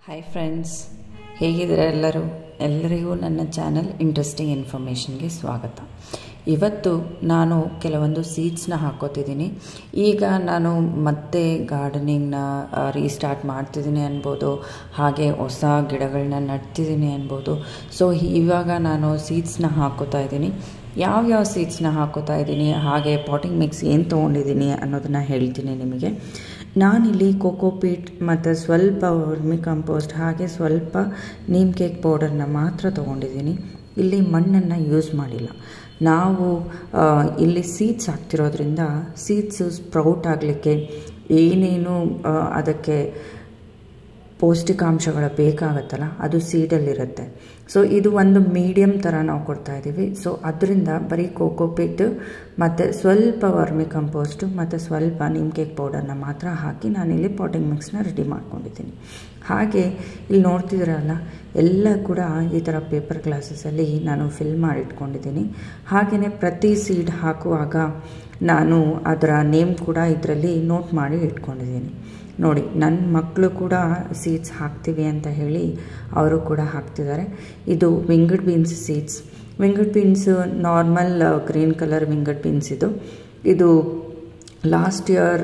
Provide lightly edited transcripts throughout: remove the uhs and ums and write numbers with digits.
Hi friends, ಹೇಗಿದ್ದೀರಾ ಎಲ್ಲರಿಗೂ ನನ್ನ ಚಾನಲ್ ಇಂಟ್ರೆಸ್ಟಿಂಗ್ ಇನ್ಫಾರ್ಮೇಷನ್ಗೆ ಸ್ವಾಗತ. ಇವತ್ತು ನಾನು ಕೆಲವೊಂದು ಸೀಡ್ಸ್ನ ಹಾಕೋತಿದ್ದೀನಿ. ಈಗ ನಾನು ಮತ್ತೆ ಗಾರ್ಡನಿಂಗ್ನ ರೀಸ್ಟಾರ್ಟ್ ಮಾಡ್ತಿದ್ದೀನಿ ಅನ್ಬೋದು, ಹಾಗೆ ಹೊಸ ಗಿಡಗಳನ್ನ ನಡ್ತಿದ್ದೀನಿ ಅನ್ಬೋದು. ಸೊ ಇವಾಗ ನಾನು ಸೀಡ್ಸ್ನ ಹಾಕೋತಾ ಇದ್ದೀನಿ. ಯಾವ್ಯಾವ ಸೀಡ್ಸ್ನ ಹಾಕೋತಾ ಇದ್ದೀನಿ, ಹಾಗೆ ಪಾಟಿಂಗ್ ಮಿಕ್ಸ್ ಏನು ತೊಗೊಂಡಿದ್ದೀನಿ ಅನ್ನೋದನ್ನು ಹೇಳ್ತೀನಿ ನಿಮಗೆ. ನಾನಿಲ್ಲಿ ಕೋಕೋಪೀಟ್ ಮತ್ತು ಸ್ವಲ್ಪ ವರ್ಮಿ ಕಂಪೋಸ್ಟ್ ಹಾಗೆ ಸ್ವಲ್ಪ ನೀಮ್ ಕೇಕ್ ಪೌಡರ್ನ ಮಾತ್ರ ತೊಗೊಂಡಿದ್ದೀನಿ. ಇಲ್ಲಿ ಮಣ್ಣನ್ನು ಯೂಸ್ ಮಾಡಿಲ್ಲ. ನಾವು ಇಲ್ಲಿ ಸೀಡ್ಸ್ ಹಾಕ್ತಿರೋದ್ರಿಂದ ಸೀಡ್ಸು ಸ್ಪ್ರೌಟ್ ಆಗಲಿಕ್ಕೆ ಏನೇನು ಅದಕ್ಕೆ ಪೌಷ್ಟಿಕಾಂಶಗಳು ಬೇಕಾಗತ್ತಲ್ಲ, ಅದು ಸೀಡಲ್ಲಿರುತ್ತೆ. ಸೊ ಇದು ಒಂದು ಮೀಡಿಯಮ್ ಥರ ನಾವು ಕೊಡ್ತಾಯಿದ್ದೀವಿ. ಸೊ ಅದರಿಂದ ಬರೀ ಕೋಕೋಪೀಟ್ ಮತ್ತು ಸ್ವಲ್ಪ ವರ್ಮಿ ಕಂಪೋಸ್ಟು ಮತ್ತು ಸ್ವಲ್ಪ ನೀಮ್ ಕೇಕ್ ಪೌಡರ್ನ ಮಾತ್ರ ಹಾಕಿ ನಾನಿಲ್ಲಿ ಪಾಟಿಂಗ್ ಮಿಕ್ಸ್ನ ರೆಡಿ ಮಾಡ್ಕೊಂಡಿದ್ದೀನಿ. ಹಾಗೆ ಇಲ್ಲಿ ನೋಡ್ತಿದ್ದೀರಲ್ಲ, ಎಲ್ಲ ಕೂಡ ಈ ಥರ ಪೇಪರ್ ಗ್ಲಾಸಸಲ್ಲಿ ನಾನು ಫಿಲ್ ಮಾಡಿಟ್ಕೊಂಡಿದ್ದೀನಿ. ಹಾಗೆಯೇ ಪ್ರತಿ ಸೀಡ್ ಹಾಕುವಾಗ ನಾನು ಅದರ ನೇಮ್ ಕೂಡ ಇದರಲ್ಲಿ ನೋಟ್ ಮಾಡಿ ಇಟ್ಕೊಂಡಿದ್ದೀನಿ. ನೋಡಿ, ನನ್ನ ಮಕ್ಕಳು ಕೂಡ ಸೀಡ್ಸ್ ಹಾಕ್ತೀವಿ ಅಂತ ಹೇಳಿ ಅವರು ಕೂಡ ಹಾಕ್ತಿದ್ದಾರೆ. ಇದು winged beans seeds. Winged beans normal green colour winged beans ಇದು ಲಾಸ್ಟ್ ಇಯರ್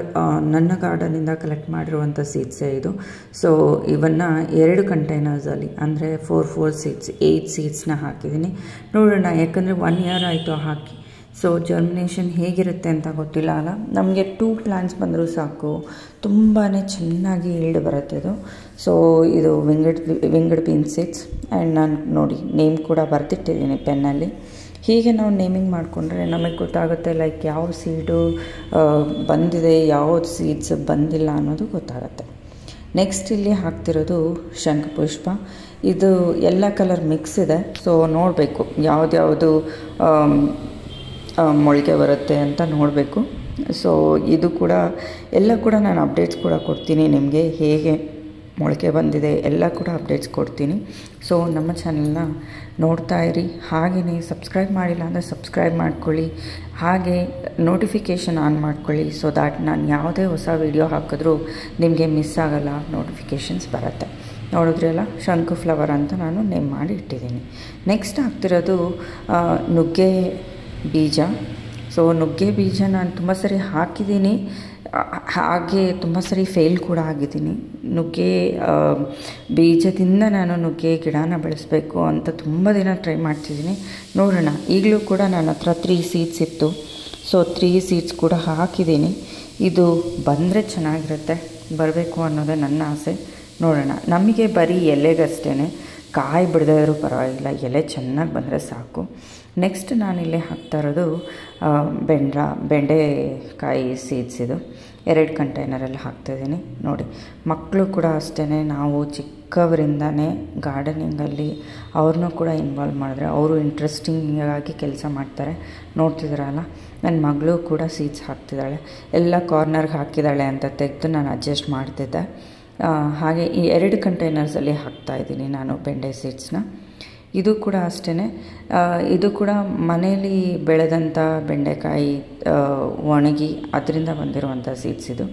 ನನ್ನ ಗಾರ್ಡನಿಂದ ಕಲೆಕ್ಟ್ ಮಾಡಿರುವಂಥ ಸೀಡ್ಸೇ ಇದು. ಸೊ ಇವನ್ನು 2 ಕಂಟೈನರ್ಸಲ್ಲಿ ಅಂದರೆ 4 ಸೀಡ್ಸ್ 8 ಸೀಡ್ಸ್ನ ಹಾಕಿದ್ದೀನಿ. ನೋಡೋಣ, ಯಾಕಂದರೆ 1 ಇಯರ್ ಆಯಿತು ಹಾಕಿ. ಸೊ ಜರ್ಮಿನೇಷನ್ ಹೇಗಿರುತ್ತೆ ಅಂತ ಗೊತ್ತಿಲ್ಲ ಅಲ್ಲ. ನಮಗೆ 2 ಪ್ಲಾಂಟ್ಸ್ ಬಂದರೂ ಸಾಕು, ತುಂಬಾ ಚೆನ್ನಾಗಿ ಈಲ್ಡ್ ಬರುತ್ತೆ ಇದು. ಸೊ ಇದು ವಿಂಗಡ್ ಬೀನ್ಸ್ ಸೀಡ್ಸ್. ಆ್ಯಂಡ್ ನಾನು ನೋಡಿ ನೇಮ್ ಕೂಡ ಬರೆದಿಟ್ಟಿದ್ದೀನಿ ಪೆನ್ನಲ್ಲಿ. ಹೀಗೆ ನಾವು ನೇಮಿಂಗ್ ಮಾಡಿಕೊಂಡ್ರೆ ನಮಗೆ ಗೊತ್ತಾಗುತ್ತೆ, ಲೈಕ್ ಯಾವ ಸೀಡು ಬಂದಿದೆ, ಯಾವ ಸೀಡ್ಸ್ ಬಂದಿಲ್ಲ ಅನ್ನೋದು ಗೊತ್ತಾಗುತ್ತೆ. ನೆಕ್ಸ್ಟ್ ಇಲ್ಲಿ ಹಾಕ್ತಿರೋದು ಶಂಖಪುಷ್ಪ. ಇದು ಎಲ್ಲ ಕಲರ್ ಮಿಕ್ಸ್ ಇದೆ. ಸೊ ನೋಡಬೇಕು ಯಾವ್ದು ಮೊಳಕೆ ಬರುತ್ತೆ ಅಂತ ನೋಡಬೇಕು. ಸೊ ಇದು ಕೂಡ ಎಲ್ಲ ಕೂಡ ನಾನು ಅಪ್ಡೇಟ್ಸ್ ಕೂಡ ಕೊಡ್ತೀನಿ ನಿಮಗೆ, ಹೇಗೆ ಮೊಳಕೆ ಬಂದಿದೆ ಎಲ್ಲ ಕೂಡ ಅಪ್ಡೇಟ್ಸ್ ಕೊಡ್ತೀನಿ. ಸೊ ನಮ್ಮ ಚಾನಲ್ನ ನೋಡ್ತಾ ಇರಿ. ಹಾಗೆಯೇ ಸಬ್ಸ್ಕ್ರೈಬ್ ಮಾಡಿಲ್ಲ ಅಂದರೆ ಸಬ್ಸ್ಕ್ರೈಬ್ ಮಾಡ್ಕೊಳ್ಳಿ, ಹಾಗೆ ನೋಟಿಫಿಕೇಷನ್ ಆನ್ ಮಾಡ್ಕೊಳ್ಳಿ. ಸೊ ದ್ಯಾಟ್ ನಾನು ಯಾವುದೇ ಹೊಸ ವಿಡಿಯೋ ಹಾಕಿದ್ರೂ ನಿಮಗೆ ಮಿಸ್ ಆಗೋಲ್ಲ, ನೋಟಿಫಿಕೇಷನ್ಸ್ ಬರುತ್ತೆ. ನೋಡಿದ್ರಲ್ಲ, ಶಂಕು ಫ್ಲವರ್ ಅಂತ ನಾನು ನೇಮ್ ಮಾಡಿ ಇಟ್ಟಿದ್ದೀನಿ. ನೆಕ್ಸ್ಟ್ ಹಾಕ್ತಿರೋದು ನುಗ್ಗೆ ಬೀಜ. ಸೊ ನುಗ್ಗೆ ಬೀಜ ನಾನು ತುಂಬ ಸರಿ ಹಾಕಿದ್ದೀನಿ, ಹಾಗೆ ತುಂಬ ಸರಿ ಫೇಲ್ ಕೂಡ ಆಗಿದ್ದೀನಿ. ನುಗ್ಗೆ ಬೀಜದಿಂದ ನಾನು ನುಗ್ಗೆ ಗಿಡನ ಬೆಳೆಸಬೇಕು ಅಂತ ತುಂಬ ದಿನ ಟ್ರೈ ಮಾಡ್ತಿದ್ದೀನಿ. ನೋಡೋಣ, ಈಗಲೂ ಕೂಡ ನನ್ನ ಹತ್ರ 3 ಸೀಡ್ಸ್ ಇತ್ತು. ಸೊ 3 ಸೀಡ್ಸ್ ಕೂಡ ಹಾಕಿದ್ದೀನಿ. ಇದು ಬಂದರೆ ಚೆನ್ನಾಗಿರುತ್ತೆ, ಬರಬೇಕು ಅನ್ನೋದೇ ನನ್ನ ಆಸೆ. ನೋಡೋಣ, ನಮಗೆ ಬರೀ ಎಲೆಗಷ್ಟೇ, ಕಾಯಿ ಬಿಡದಿದ್ರೂ ಪರವಾಗಿಲ್ಲ, ಎಲೆ ಚೆನ್ನಾಗಿ ಬಂದರೆ ಸಾಕು. ನೆಕ್ಸ್ಟ್ ನಾನಿಲ್ಲಿ ಹಾಕ್ತಾ ಇರೋದು ಬೆಂಡೆಕಾಯಿ ಸೀಡ್ಸ್. ಇದು 2 ಕಂಟೈನರಲ್ಲಿ ಹಾಕ್ತಾಯಿದ್ದೀನಿ. ನೋಡಿ, ಮಕ್ಕಳು ಕೂಡ ಅಷ್ಟೇ, ನಾವು ಚಿಕ್ಕವರಿಂದನೇ ಗಾರ್ಡನಿಂಗಲ್ಲಿ ಅವ್ರನ್ನೂ ಕೂಡ ಇನ್ವಾಲ್ವ್ ಮಾಡಿದ್ರೆ ಅವರು ಇಂಟ್ರೆಸ್ಟಿಂಗಾಗಿ ಕೆಲಸ ಮಾಡ್ತಾರೆ. ನೋಡ್ತಿದ್ದೀರಲ್ಲ, ನನ್ನ ಮಗಳು ಕೂಡ ಸೀಡ್ಸ್ ಹಾಕ್ತಿದ್ದಾಳೆ. ಎಲ್ಲ ಕಾರ್ನರ್ಗೆ ಹಾಕಿದ್ದಾಳೆ ಅಂತ ತೆಗೆದು ನಾನು ಅಡ್ಜಸ್ಟ್ ಮಾಡ್ತಿದ್ದೆ. ಹಾಗೆ ಈ 2 ಕಂಟೈನರ್ಸಲ್ಲಿ ಹಾಕ್ತಾಯಿದ್ದೀನಿ ನಾನು ಬೆಂಡೆ ಸೀಡ್ಸ್ನ. ಇದು ಕೂಡ ಅಷ್ಟೇ, ಇದು ಕೂಡ ಮನೆಯಲ್ಲಿ ಬೆಳೆದಂಥ ಬೆಂಡೆಕಾಯಿ ಒಣಗಿ ಅದರಿಂದ ಬಂದಿರುವಂಥ ಸೀಡ್ಸ್ ಇದು.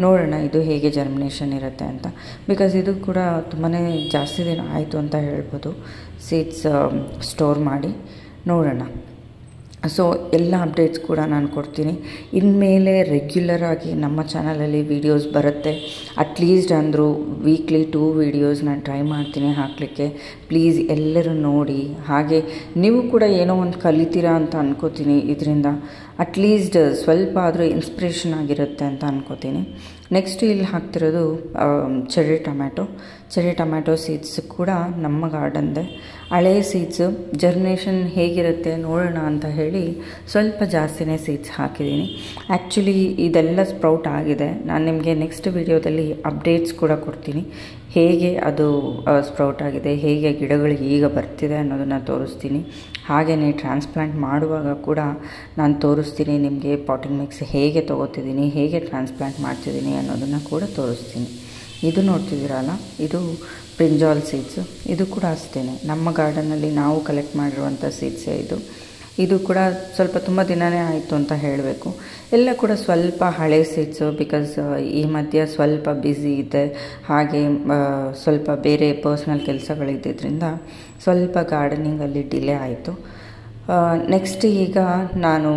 ನೋಡೋಣ ಇದು ಹೇಗೆ ಜರ್ಮಿನೇಷನ್ ಇರುತ್ತೆ ಅಂತ. ಬಿಕಾಸ್ ಇದು ಕೂಡ ತುಂಬಾ ಜಾಸ್ತಿ ದಿನ ಆಯಿತು ಅಂತ ಹೇಳ್ಬೋದು ಸೀಡ್ಸ್ ಸ್ಟೋರ್ ಮಾಡಿ. ನೋಡೋಣ. ಸೊ ಎಲ್ಲ ಅಪ್ಡೇಟ್ಸ್ ಕೂಡ ನಾನು ಕೊಡ್ತೀನಿ. ಇನ್ಮೇಲೆ ರೆಗ್ಯುಲರಾಗಿ ನಮ್ಮ ಚಾನಲಲ್ಲಿ ವೀಡಿಯೋಸ್ ಬರುತ್ತೆ. ಅಟ್ಲೀಸ್ಟ್ ಅಂದರೂ ವೀಕ್ಲಿ 2 ವೀಡಿಯೋಸ್ ನಾನು ಟ್ರೈ ಮಾಡ್ತೀನಿ ಹಾಕಲಿಕ್ಕೆ. ಪ್ಲೀಸ್ ಎಲ್ಲರೂ ನೋಡಿ, ಹಾಗೆ ನೀವು ಕೂಡ ಏನೋ ಒಂದು ಕಲಿತೀರಾ ಅಂತ ಅನ್ಕೋತೀನಿ ಇದರಿಂದ. ಅಟ್ಲೀಸ್ಟ್ ಸ್ವಲ್ಪ ಆದರೂ ಇನ್ಸ್ಪಿರೇಷನ್ ಆಗಿರುತ್ತೆ ಅಂತ ಅನ್ಕೋತೀನಿ. ನೆಕ್ಸ್ಟ್ ಇಲ್ಲಿ ಹಾಕ್ತಿರೋದು ಚೆರ್ರಿ ಟೊಮ್ಯಾಟೊ ಸೀಡ್ಸ್ ಕೂಡ ನಮ್ಮ ಗಾರ್ಡನ್ದೆ. ಹಳೆ ಸೀಡ್ಸು ಜರ್ಮಿನೇಷನ್ ಹೇಗಿರುತ್ತೆ ನೋಡೋಣ ಅಂತ ಹೇಳಿ ಸ್ವಲ್ಪ ಜಾಸ್ತಿನೇ ಸೀಡ್ಸ್ ಹಾಕಿದ್ದೀನಿ. ಆ್ಯಕ್ಚುಲಿ ಇದೆಲ್ಲ ಸ್ಪ್ರೌಟ್ ಆಗಿದೆ. ನಾನು ನಿಮಗೆ ನೆಕ್ಸ್ಟ್ ವಿಡಿಯೋದಲ್ಲಿ ಅಪ್ಡೇಟ್ಸ್ ಕೂಡ ಕೊಡ್ತೀನಿ, ಹೇಗೆ ಅದು ಸ್ಪ್ರೌಟ್ ಆಗಿದೆ, ಹೇಗೆ ಗಿಡಗಳು ಈಗ ಬರ್ತಿದೆ ಅನ್ನೋದನ್ನು ತೋರಿಸ್ತೀನಿ. ಹಾಗೆಯೇ ಟ್ರಾನ್ಸ್ಪ್ಲಾಂಟ್ ಮಾಡುವಾಗ ಕೂಡ ನಾನು ತೋರಿಸ್ತೀನಿ ನಿಮಗೆ, ಪಾಟಿಂಗ್ ಮಿಕ್ಸ್ ಹೇಗೆ ತೊಗೋತಿದ್ದೀನಿ, ಹೇಗೆ ಟ್ರಾನ್ಸ್ಪ್ಲಾಂಟ್ ಮಾಡ್ತಿದ್ದೀನಿ ಅನ್ನೋದನ್ನು ಕೂಡ ತೋರಿಸ್ತೀನಿ. ಇದು ನೋಡ್ತಿದ್ದೀರಲ್ಲ, ಇದು ಬ್ರಿಂಜಾಲ್ ಸೀಡ್ಸು. ಇದು ಕೂಡ ಅಷ್ಟೇ, ನಮ್ಮ ಗಾರ್ಡನಲ್ಲಿ ನಾವು ಕಲೆಕ್ಟ್ ಮಾಡಿರುವಂಥ ಸೀಡ್ಸೇ ಇದು. ಇದು ಕೂಡ ಸ್ವಲ್ಪ ತುಂಬ ದಿನವೇ ಆಯಿತು ಅಂತ ಹೇಳಬೇಕು. ಎಲ್ಲ ಕೂಡ ಸ್ವಲ್ಪ ಹಳೆ ಸೀಡ್ಸು, ಬಿಕಾಸ್ ಈ ಮಧ್ಯೆ ಸ್ವಲ್ಪ ಬ್ಯುಸಿ ಇದೆ, ಹಾಗೆ ಸ್ವಲ್ಪ ಬೇರೆ ಪರ್ಸ್ನಲ್ ಕೆಲಸಗಳಿದ್ದರಿಂದ ಸ್ವಲ್ಪ ಗಾರ್ಡನಿಂಗಲ್ಲಿ ಡಿಲೇ ಆಯಿತು. ನೆಕ್ಸ್ಟ್ ಈಗ ನಾನು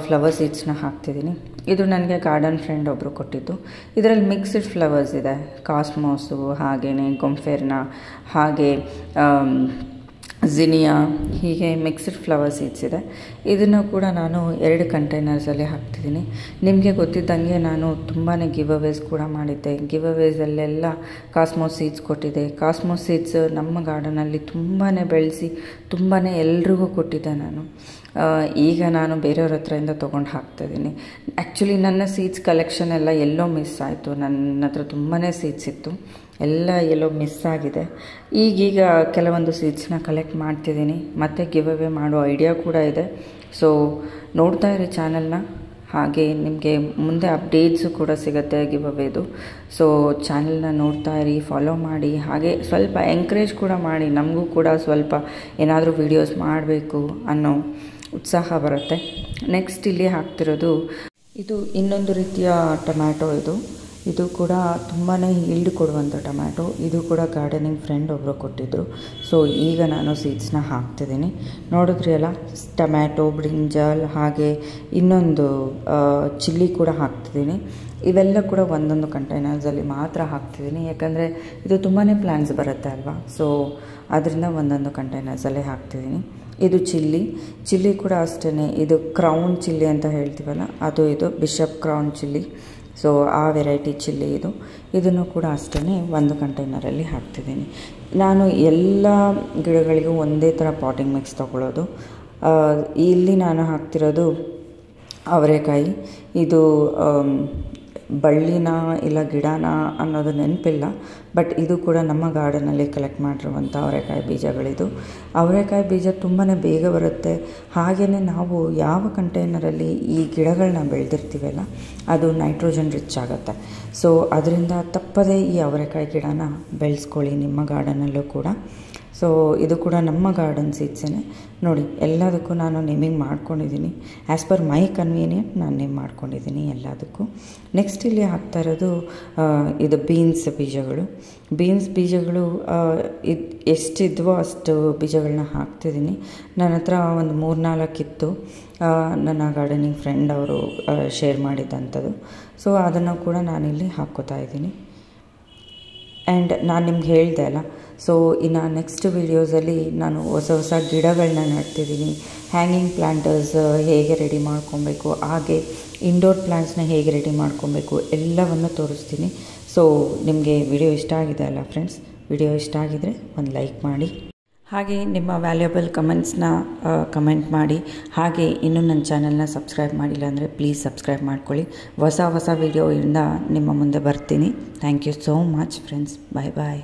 ಫ್ಲವರ್ ಸೀಡ್ಸ್ನ ಹಾಕ್ತಿದ್ದೀನಿ. ಇದು ನನಗೆ ಗಾರ್ಡನ್ ಫ್ರೆಂಡ್ ಒಬ್ಬರು ಕೊಟ್ಟಿದ್ದು. ಇದರಲ್ಲಿ ಮಿಕ್ಸ್ಡ್ ಫ್ಲವರ್ಸ್ ಇದೆ, ಕಾಸ್ಮೋಸು, ಹಾಗೆಯೇ ಗೊಂಫೆರ್ನ, ಹಾಗೆ ಜಿನಿಯಾ, ಹೀಗೆ ಮಿಕ್ಸ್ಡ್ ಫ್ಲವರ್ ಸೀಡ್ಸ್ ಇದೆ. ಇದನ್ನು ಕೂಡ ನಾನು 2 ಕಂಟೈನರ್ಸಲ್ಲಿ ಹಾಕ್ತಿದ್ದೀನಿ. ನಿಮಗೆ ಗೊತ್ತಿದ್ದಂಗೆ ನಾನು ತುಂಬಾ ಗಿವ್ ಅವೇಸ್ ಕೂಡ ಮಾಡಿದ್ದೆ. ಗಿವ್ ಅವೇಸಲ್ಲೆಲ್ಲ ಕಾಸ್ಮೋಸ್ ಸೀಡ್ಸ್ ಕೊಟ್ಟಿದ್ದೆ. ಕಾಸ್ಮೋಸ್ ಸೀಡ್ಸ್ ನಮ್ಮ ಗಾರ್ಡನಲ್ಲಿ ತುಂಬಾ ಬೆಳೆಸಿ ತುಂಬಾ ಎಲ್ರಿಗೂ ಕೊಟ್ಟಿದ್ದೆ ನಾನು. ಈಗ ನಾನು ಬೇರೆಯವ್ರ ಹತ್ರದಿಂದ ತೊಗೊಂಡು ಹಾಕ್ತಾಯಿದ್ದೀನಿ. ಆ್ಯಕ್ಚುಲಿ ನನ್ನ ಸೀಡ್ಸ್ ಕಲೆಕ್ಷನ್ ಎಲ್ಲ ಎಲ್ಲೋ ಮಿಸ್ ಆಯಿತು. ನನ್ನ ಹತ್ರ ತುಂಬಾ ಸೀಡ್ಸ್ ಇತ್ತು, ಎಲ್ಲ ಎಲ್ಲೋ ಮಿಸ್ ಆಗಿದೆ. ಈಗೀಗ ಕೆಲವೊಂದು ಸೀಡ್ಸ್ನ ಕಲೆಕ್ಟ್ ಮಾಡ್ತಿದ್ದೀನಿ, ಮತ್ತು ಗಿವ್ ಅವೇ ಮಾಡೋ ಐಡಿಯಾ ಕೂಡ ಇದೆ. ಸೊ ನೋಡ್ತಾ ಇರಿ ಚಾನಲ್ನ. ಹಾಗೆ ನಿಮಗೆ ಮುಂದೆ ಅಪ್ಡೇಟ್ಸು ಕೂಡ ಸಿಗುತ್ತೆ ಗಿವ್ ಅವೇದು. ಸೊ ಚಾನಲ್ನ ನೋಡ್ತಾ ಇರಿ, ಫಾಲೋ ಮಾಡಿ, ಹಾಗೆ ಸ್ವಲ್ಪ ಎಂಕರೇಜ್ ಕೂಡ ಮಾಡಿ. ನಮಗೂ ಕೂಡ ಸ್ವಲ್ಪ ಏನಾದರೂ ವೀಡಿಯೋಸ್ ಮಾಡಬೇಕು ಅನ್ನೋ ಉತ್ಸಾಹ ಬರುತ್ತೆ. ನೆಕ್ಸ್ಟ್ ಇಲ್ಲಿ ಹಾಕ್ತಿರೋದು ಇದು ಇನ್ನೊಂದು ರೀತಿಯ ಟೊಮ್ಯಾಟೊ. ಇದು ಕೂಡ ತುಂಬಾ ಈಲ್ಡ್ ಕೊಡುವಂಥ ಟೊಮ್ಯಾಟೊ. ಇದು ಕೂಡ ಗಾರ್ಡನಿಂಗ್ ಫ್ರೆಂಡ್ ಒಬ್ಬರು ಕೊಟ್ಟಿದ್ದರು. ಸೊ ಈಗ ನಾನು ಸೀಡ್ಸ್ನ ಹಾಕ್ತಿದ್ದೀನಿ. ನೋಡಿದ್ರಿ ಅಲ್ಲ, ಟೊಮ್ಯಾಟೊ, ಬ್ರಿಂಜಾಲ್, ಹಾಗೆ ಇನ್ನೊಂದು ಚಿಲ್ಲಿ ಕೂಡ ಹಾಕ್ತಿದ್ದೀನಿ. ಇವೆಲ್ಲ ಕೂಡ ಒಂದೊಂದು ಕಂಟೈನರ್ಸಲ್ಲಿ ಮಾತ್ರ ಹಾಕ್ತಿದ್ದೀನಿ, ಯಾಕಂದರೆ ಇದು ತುಂಬಾ ಪ್ಲ್ಯಾನ್ಸ್ ಬರುತ್ತೆ ಅಲ್ವಾ. ಸೊ ಅದರಿಂದ ಒಂದೊಂದು ಕಂಟೈನರ್ಸಲ್ಲೇ ಹಾಕ್ತಿದ್ದೀನಿ. ಇದು ಚಿಲ್ಲಿ ಕೂಡ ಅಷ್ಟೇ. ಇದು ಕ್ರೌನ್ ಚಿಲ್ಲಿ ಅಂತ ಹೇಳ್ತೀವಲ್ಲ, ಇದು ಬಿಷಪ್ ಕ್ರೌನ್ ಚಿಲ್ಲಿ. ಸೊ ಆ ವೆರೈಟಿ ಚಿಲ್ಲಿ ಇದನ್ನು ಕೂಡ ಅಷ್ಟೇ ಒಂದು ಕಂಟೈನರಲ್ಲಿ ಹಾಕ್ತಿದ್ದೀನಿ. ನಾನು ಎಲ್ಲ ಗಿಡಗಳಿಗೂ ಒಂದೇ ಥರ ಪಾಟಿಂಗ್ ಮಿಕ್ಸ್ ತೊಗೊಳ್ಳೋದು. ಇಲ್ಲಿ ನಾನು ಹಾಕ್ತಿರೋದು ಅವರೆಕಾಯಿ. ಇದು ಬಳ್ಳಿನ ಇಲ್ಲ ಗಿಡನ ಅನ್ನೋದು ನೆನಪಿಲ್ಲ, ಬಟ್ ಇದು ಕೂಡ ನಮ್ಮ ಗಾರ್ಡನಲ್ಲಿ ಕಲೆಕ್ಟ್ ಮಾಡಿರುವಂಥ ಅವರೆಕಾಯಿ ಬೀಜಗಳಿದು. ಅವರೆಕಾಯಿ ಬೀಜ ತುಂಬಾ ಬೇಗ ಬರುತ್ತೆ. ಹಾಗೆಯೇ ನಾವು ಯಾವ ಕಂಟೈನರಲ್ಲಿ ಈ ಗಿಡಗಳನ್ನ ಬೆಳೆದಿರ್ತೀವಲ್ಲ, ಅದು ನೈಟ್ರೋಜನ್ ರಿಚ್ ಆಗುತ್ತೆ. ಸೊ ಅದರಿಂದ ತಪ್ಪದೇ ಈ ಅವರೆಕಾಯಿ ಗಿಡನ ಬೆಳೆಸ್ಕೊಳ್ಳಿ ನಿಮ್ಮ ಗಾರ್ಡನಲ್ಲೂ ಕೂಡ. ಸೊ ಇದು ಕೂಡ ನಮ್ಮ ಗಾರ್ಡನ್ ಸೀಡ್ಸೇ ನೋಡಿ. ಎಲ್ಲದಕ್ಕೂ ನಾನು ನೇಮಿಂಗ್ ಮಾಡ್ಕೊಂಡಿದ್ದೀನಿ. ಆ್ಯಸ್ ಪರ್ ಮೈ ಕನ್ವೀನಿಯೆಂಟ್ ನಾನು ನೇಮ್ ಮಾಡ್ಕೊಂಡಿದ್ದೀನಿ ಎಲ್ಲದಕ್ಕೂ. ನೆಕ್ಸ್ಟ್ ಇಲ್ಲಿ ಹಾಕ್ತಾ ಇರೋದು ಇದು ಬೀನ್ಸ್ ಬೀಜಗಳು ಎಷ್ಟಿದ್ವೋ ಅಷ್ಟು ಬೀಜಗಳನ್ನ ಹಾಕ್ತಿದ್ದೀನಿ. ನನ್ನ ಹತ್ರ ಒಂದು 3-4 ಇತ್ತು, ನನ್ನ ಗಾರ್ಡನಿಂಗ್ ಫ್ರೆಂಡ್ ಅವರು ಶೇರ್ ಮಾಡಿದ್ದಂಥದ್ದು. ಸೊ ಅದನ್ನು ಕೂಡ ನಾನಿಲ್ಲಿ ಹಾಕ್ಕೋತಾ ಇದ್ದೀನಿ. ಆ್ಯಂಡ್ ನಾನು ನಿಮ್ಗೆ ಹೇಳಿದೆ ಅಲ್ಲ, ಸೊ ಇನ್ನು ನೆಕ್ಸ್ಟ್ ವೀಡಿಯೋಸಲ್ಲಿ ನಾನು ಹೊಸ ಗಿಡಗಳನ್ನ ನೆಡ್ತಿದ್ದೀನಿ. ಹ್ಯಾಂಗಿಂಗ್ ಪ್ಲ್ಯಾಂಟರ್ಸ್ ಹೇಗೆ ರೆಡಿ ಮಾಡ್ಕೊಬೇಕು, ಹಾಗೆ ಇಂಡೋರ್ ಪ್ಲ್ಯಾಂಟ್ಸ್ನ ಹೇಗೆ ರೆಡಿ ಮಾಡ್ಕೊಬೇಕು ಎಲ್ಲವನ್ನು ತೋರಿಸ್ತೀನಿ. ಸೊ ನಿಮಗೆ ವಿಡಿಯೋ ಇಷ್ಟ ಆಗಿದೆ ಅಲ್ಲ ಫ್ರೆಂಡ್ಸ್? ವಿಡಿಯೋ ಇಷ್ಟ ಆಗಿದರೆ ಒಂದು ಲೈಕ್ ಮಾಡಿ, ಹಾಗೆ ನಿಮ್ಮ ವ್ಯಾಲ್ಯೂಬಲ್ ಕಮೆಂಟ್ಸ್ನ ಕಮೆಂಟ್ ಮಾಡಿ. ಹಾಗೆ ಇನ್ನೂ ನನ್ನ ಚಾನಲ್ನ ಸಬ್ಸ್ಕ್ರೈಬ್ ಮಾಡಿಲ್ಲ ಅಂದರೆ ಪ್ಲೀಸ್ ಸಬ್ಸ್ಕ್ರೈಬ್ ಮಾಡ್ಕೊಳ್ಳಿ. ಹೊಸ ವಿಡಿಯೋಯಿಂದ ನಿಮ್ಮ ಮುಂದೆ ಬರ್ತೀನಿ. Thank you so much friends. Bye bye.